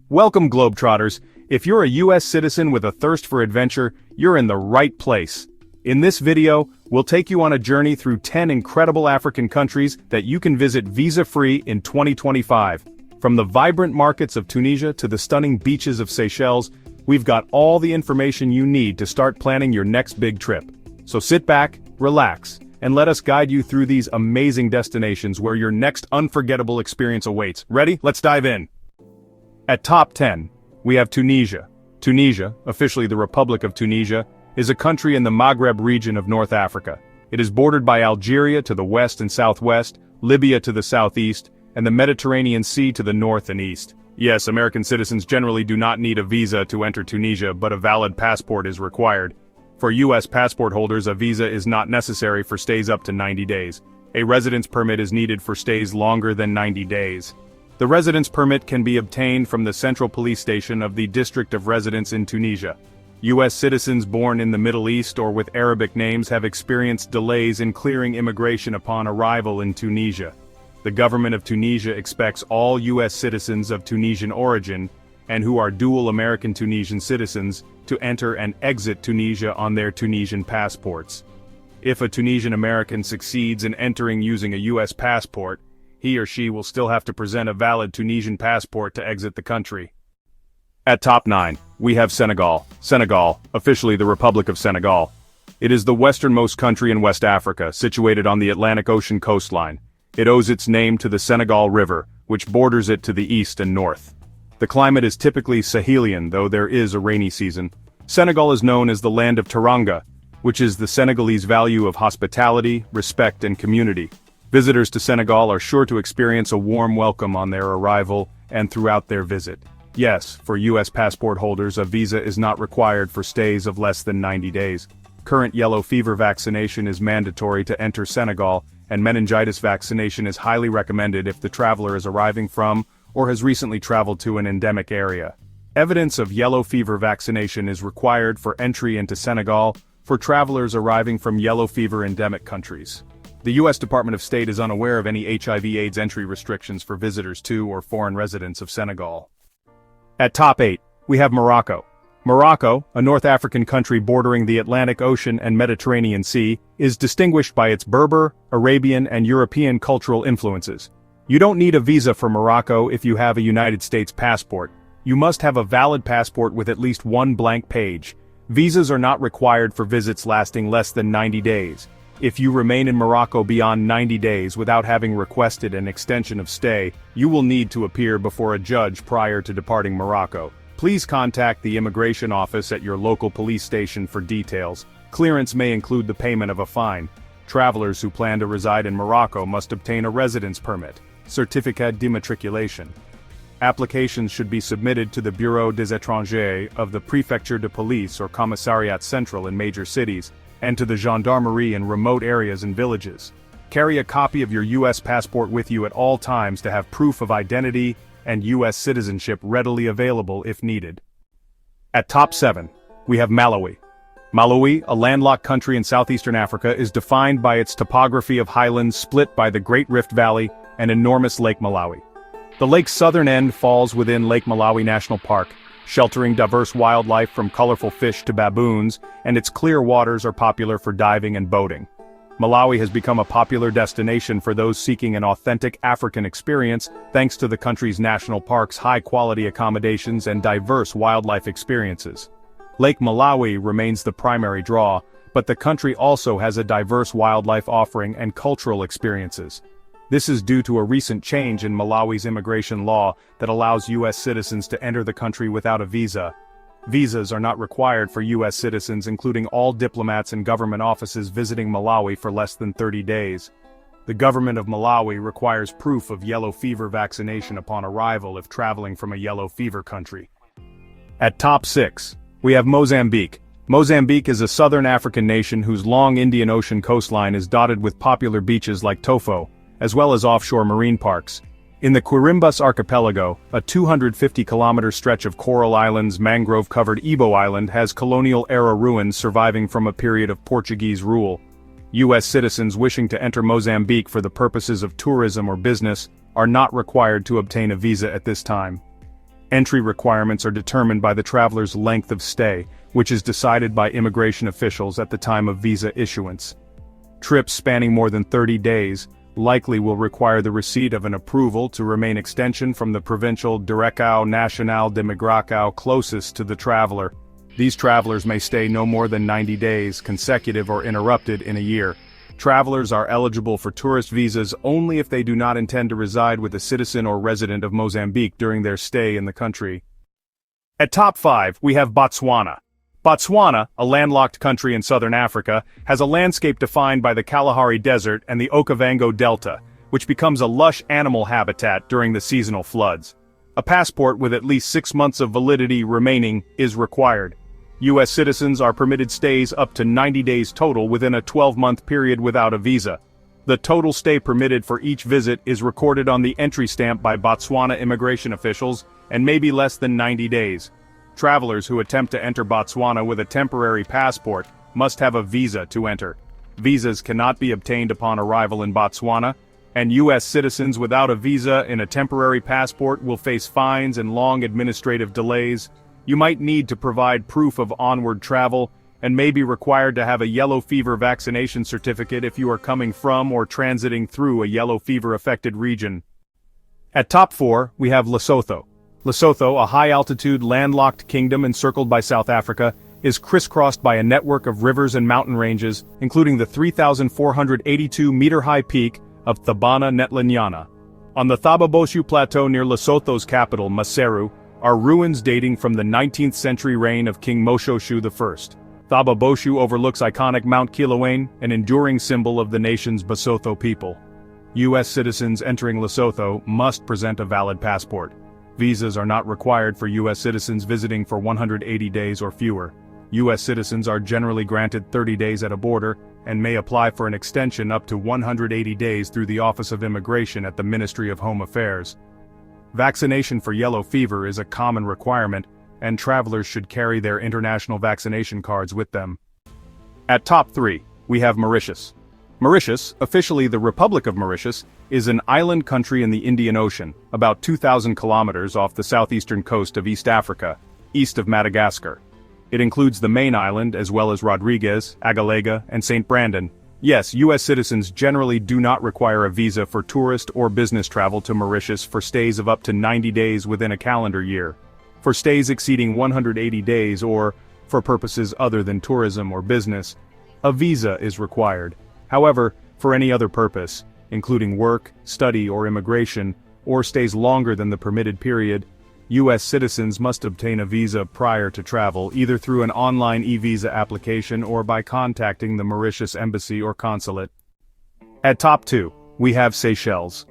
Welcome, Globetrotters. If you're a US citizen with a thirst for adventure, you're in the right place. In this video, we'll take you on a journey through 10 incredible African countries that you can visit visa-free in 2025. From the vibrant markets of Tunisia to the stunning beaches of Seychelles, we've got all the information you need to start planning your next big trip. So sit back, relax, and let us guide you through these amazing destinations where your next unforgettable experience awaits. Ready? Let's dive in. At top 10, we have Tunisia. Tunisia, officially the Republic of Tunisia, is a country in the Maghreb region of North Africa. It is bordered by Algeria to the west and southwest, Libya to the southeast, and the Mediterranean Sea to the north and east. Yes, American citizens generally do not need a visa to enter Tunisia, but a valid passport is required. For U.S. passport holders, a visa is not necessary for stays up to 90 days. A residence permit is needed for stays longer than 90 days. The residence permit can be obtained from the central police station of the District of Residence in Tunisia. U.S. citizens born in the Middle East or with Arabic names have experienced delays in clearing immigration upon arrival in Tunisia. The government of Tunisia expects all U.S. citizens of Tunisian origin, and who are dual American Tunisian citizens, to enter and exit Tunisia on their Tunisian passports. If a Tunisian American succeeds in entering using a U.S. passport, he or she will still have to present a valid Tunisian passport to exit the country. At top 9, we have Senegal. Senegal, officially the Republic of Senegal. It is the westernmost country in West Africa, situated on the Atlantic Ocean coastline. It owes its name to the Senegal River, which borders it to the east and north. The climate is typically Sahelian, though there is a rainy season. Senegal is known as the land of Teranga, which is the Senegalese value of hospitality, respect, and community. Visitors to Senegal are sure to experience a warm welcome on their arrival and throughout their visit. Yes, for U.S. passport holders, a visa is not required for stays of less than 90 days. Current yellow fever vaccination is mandatory to enter Senegal, and meningitis vaccination is highly recommended if the traveler is arriving from or has recently traveled to an endemic area. Evidence of yellow fever vaccination is required for entry into Senegal for travelers arriving from yellow fever endemic countries. The U.S. Department of State is unaware of any HIV/AIDS entry restrictions for visitors to or foreign residents of Senegal. At top 8, we have Morocco. Morocco, a North African country bordering the Atlantic Ocean and Mediterranean Sea, is distinguished by its Berber, Arabian, and European cultural influences. You don't need a visa for Morocco if you have a United States passport. You must have a valid passport with at least one blank page. Visas are not required for visits lasting less than 90 days. If you remain in Morocco beyond 90 days without having requested an extension of stay, you will need to appear before a judge prior to departing Morocco. Please contact the immigration office at your local police station for details. Clearance may include the payment of a fine. Travelers who plan to reside in Morocco must obtain a residence permit, certificat d'immatriculation. Applications should be submitted to the Bureau des étrangers of the Préfecture de Police or Commissariat Central in major cities, and to the gendarmerie in remote areas and villages. Carry a copy of your U.S. passport with you at all times to have proof of identity and U.S. citizenship readily available if needed. At top 7, we have Malawi. Malawi, a landlocked country in southeastern Africa, is defined by its topography of highlands split by the Great Rift Valley and enormous Lake Malawi. The lake's southern end falls within Lake Malawi National Park, sheltering diverse wildlife from colorful fish to baboons, and its clear waters are popular for diving and boating. Malawi has become a popular destination for those seeking an authentic African experience thanks to the country's national parks' high-quality accommodations and diverse wildlife experiences. Lake Malawi remains the primary draw, but the country also has a diverse wildlife offering and cultural experiences. This is due to a recent change in Malawi's immigration law that allows U.S. citizens to enter the country without a visa. Visas are not required for U.S. citizens, including all diplomats and government offices visiting Malawi for less than 30 days. The government of Malawi requires proof of yellow fever vaccination upon arrival if traveling from a yellow fever country. At top 6, we have Mozambique. Mozambique is a southern African nation whose long Indian Ocean coastline is dotted with popular beaches like Tofo, as well as offshore marine parks. In the Quirimbas archipelago, a 250-kilometer stretch of coral islands mangrove-covered Ibo Island has colonial-era ruins surviving from a period of Portuguese rule. U.S. citizens wishing to enter Mozambique for the purposes of tourism or business are not required to obtain a visa at this time. Entry requirements are determined by the traveler's length of stay, which is decided by immigration officials at the time of visa issuance. Trips spanning more than 30 days likely will require the receipt of an approval to remain extension from the provincial Direcção Nacional de Migração closest to the traveler. These travelers may stay no more than 90 days, consecutive or interrupted, in a year. Travelers are eligible for tourist visas only if they do not intend to reside with a citizen or resident of Mozambique during their stay in the country. At top 5, we have Botswana. Botswana, a landlocked country in southern Africa, has a landscape defined by the Kalahari Desert and the Okavango Delta, which becomes a lush animal habitat during the seasonal floods. A passport with at least 6 months of validity remaining is required. U.S. citizens are permitted stays up to 90 days total within a 12-month period without a visa. The total stay permitted for each visit is recorded on the entry stamp by Botswana immigration officials and may be less than 90 days. Travelers who attempt to enter Botswana with a temporary passport must have a visa to enter. Visas cannot be obtained upon arrival in Botswana, and U.S. citizens without a visa and a temporary passport will face fines and long administrative delays. You might need to provide proof of onward travel, and may be required to have a yellow fever vaccination certificate if you are coming from or transiting through a yellow fever-affected region. At top 4, we have Lesotho. Lesotho, a high-altitude, landlocked kingdom encircled by South Africa, is crisscrossed by a network of rivers and mountain ranges, including the 3,482-meter-high peak of Thabana Netlanyana. On the Thababoshu Plateau near Lesotho's capital, Maseru, are ruins dating from the 19th century reign of King Moshoeshoe I. Thababoshu overlooks iconic Mount Kilauea, an enduring symbol of the nation's Basotho people. U.S. citizens entering Lesotho must present a valid passport. Visas are not required for U.S. citizens visiting for 180 days or fewer. U.S. citizens are generally granted 30 days at a border, and may apply for an extension up to 180 days through the Office of Immigration at the Ministry of Home Affairs. Vaccination for yellow fever is a common requirement, and travelers should carry their international vaccination cards with them. At top 3, we have Mauritius. Mauritius, officially the Republic of Mauritius, is an island country in the Indian Ocean, about 2,000 kilometers off the southeastern coast of East Africa, east of Madagascar. It includes the main island as well as Rodrigues, Agalega, and St. Brandon. Yes, U.S. citizens generally do not require a visa for tourist or business travel to Mauritius for stays of up to 90 days within a calendar year. For stays exceeding 180 days or, for purposes other than tourism or business, a visa is required. However, for any other purpose, including work, study or immigration, or stays longer than the permitted period, U.S. citizens must obtain a visa prior to travel, either through an online e-visa application or by contacting the Mauritius Embassy or Consulate. At top 2, we have Seychelles.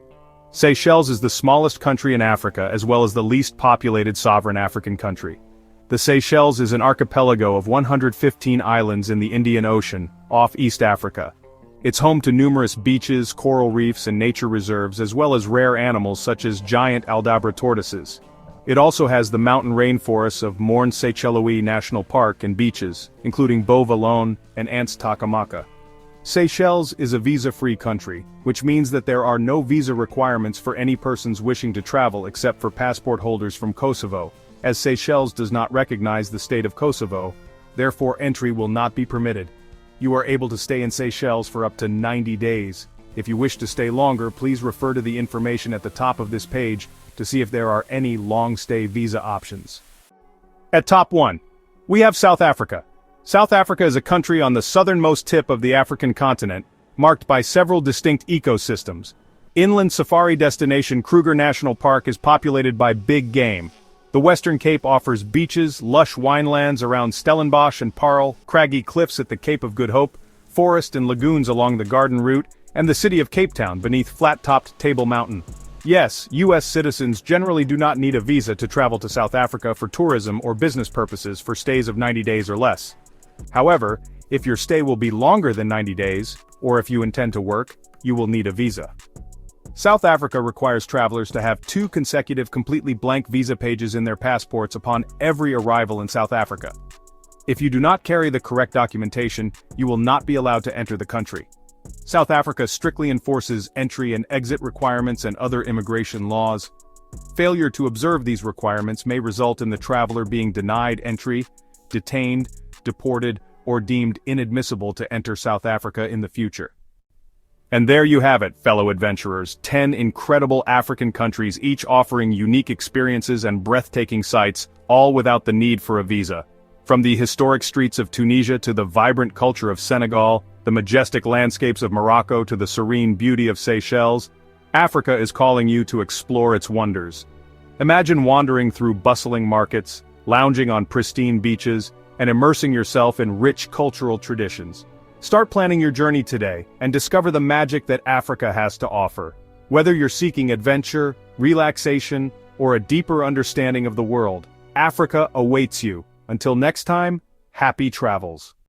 Seychelles is the smallest country in Africa as well as the least populated sovereign African country. The Seychelles is an archipelago of 115 islands in the Indian Ocean, off East Africa. It's home to numerous beaches, coral reefs and nature reserves as well as rare animals such as giant Aldabra tortoises. It also has the mountain rainforests of Morne Seychellois National Park and beaches, including Beau-Vallon and Anse Takamaka. Seychelles is a visa-free country, which means that there are no visa requirements for any persons wishing to travel except for passport holders from Kosovo, as Seychelles does not recognize the state of Kosovo, therefore entry will not be permitted. You are able to stay in Seychelles for up to 90 days. If you wish to stay longer, please refer to the information at the top of this page to see if there are any long-stay visa options. At top 1, we have South Africa. South Africa is a country on the southernmost tip of the African continent, marked by several distinct ecosystems. Inland safari destination Kruger National Park is populated by big game. The Western Cape offers beaches, lush winelands around Stellenbosch and Paarl, craggy cliffs at the Cape of Good Hope, forest and lagoons along the Garden Route, and the city of Cape Town beneath flat-topped Table Mountain. Yes, U.S. citizens generally do not need a visa to travel to South Africa for tourism or business purposes for stays of 90 days or less. However, if your stay will be longer than 90 days, or if you intend to work, you will need a visa. South Africa requires travelers to have 2 consecutive completely blank visa pages in their passports upon every arrival in South Africa. If you do not carry the correct documentation, you will not be allowed to enter the country. South Africa strictly enforces entry and exit requirements and other immigration laws. Failure to observe these requirements may result in the traveler being denied entry, detained, deported, or deemed inadmissible to enter South Africa in the future. And there you have it, fellow adventurers, 10 incredible African countries, each offering unique experiences and breathtaking sights, all without the need for a visa. From the historic streets of Tunisia to the vibrant culture of Senegal, the majestic landscapes of Morocco to the serene beauty of Seychelles, Africa is calling you to explore its wonders. Imagine wandering through bustling markets, lounging on pristine beaches, and immersing yourself in rich cultural traditions. Start planning your journey today and discover the magic that Africa has to offer. Whether you're seeking adventure, relaxation, or a deeper understanding of the world, Africa awaits you. Until next time, happy travels.